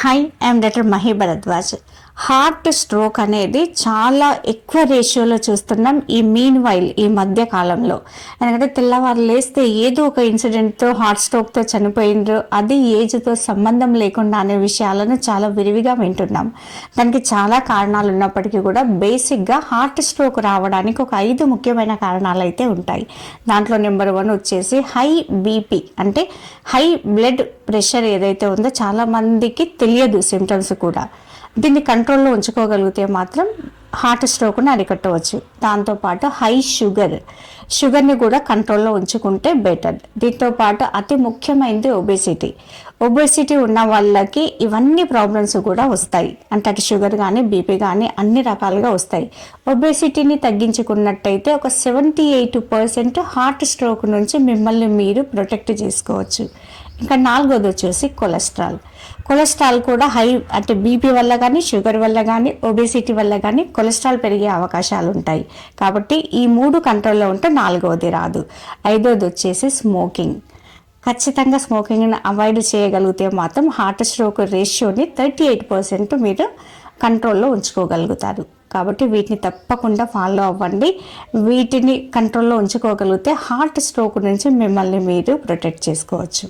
Hi, I'm doctor Mahi Bharadwaj. Heart stroke అనేది చాలా ఎక్కువ రేషియోలో చూస్తున్నాం ఈ మధ్య కాలంలో. ఎందుకంటే తెల్లవారు లేస్తే ఏదో ఒక ఇన్సిడెంట్తో హార్ట్ స్ట్రోక్తో చనిపోయినరు, అది ఏజ్తో సంబంధం లేకుండా అనే విషయాలను చాలా విరివిగా వింటున్నాం. దానికి చాలా కారణాలు ఉన్నప్పటికీ కూడా బేసిక్గా హార్ట్ స్ట్రోక్ రావడానికి ఒక 5 ముఖ్యమైన కారణాలు అయితే ఉంటాయి. దాంట్లో నెంబర్ 1 వచ్చేసి హై బీపీ, అంటే హై బ్లడ్ ప్రెషర్ ఏదైతే ఉందో చాలామందికి తెలియదు సిమ్టమ్స్ కూడా. దీన్ని కంట్రోల్లో ఉంచుకోగలిగితే మాత్రం హార్ట్ స్ట్రోక్ని అరికట్టవచ్చు. దాంతోపాటు హై షుగర్ని కూడా కంట్రోల్లో ఉంచుకుంటే బెటర్. దీంతోపాటు అతి ముఖ్యమైనది ఒబేసిటీ ఉన్న వాళ్ళకి ఇవన్నీ ప్రాబ్లమ్స్ కూడా వస్తాయి. అంటే అటు షుగర్ కానీ బీపీ కానీ అన్ని రకాలుగా వస్తాయి. ఒబేసిటీని తగ్గించుకున్నట్టయితే ఒక 78% హార్ట్ స్ట్రోక్ నుంచి మిమ్మల్ని మీరు ప్రొటెక్ట్ చేసుకోవచ్చు. ఇంకా 4వది వచ్చేసి కొలెస్ట్రాల్ కూడా హై, అంటే బీపీ వల్ల కానీ షుగర్ వల్ల కానీ ఒబేసిటీ వల్ల కానీ కొలెస్ట్రాల్ పెరిగే అవకాశాలు ఉంటాయి. కాబట్టి ఈ 3 కంట్రోల్లో ఉంటే 4వది రాదు. 5వది వచ్చేసి స్మోకింగ్. ఖచ్చితంగా స్మోకింగ్ని అవాయిడ్ చేయగలిగితే మాత్రం హార్ట్ స్ట్రోక్ రేషియోని 38% మీరు కంట్రోల్లో ఉంచుకోగలుగుతారు. కాబట్టి వీటిని తప్పకుండా ఫాలో అవ్వండి. వీటిని కంట్రోల్లో ఉంచుకోగలిగితే హార్ట్ స్ట్రోక్ నుంచి మిమ్మల్ని మీరు ప్రొటెక్ట్ చేసుకోవచ్చు.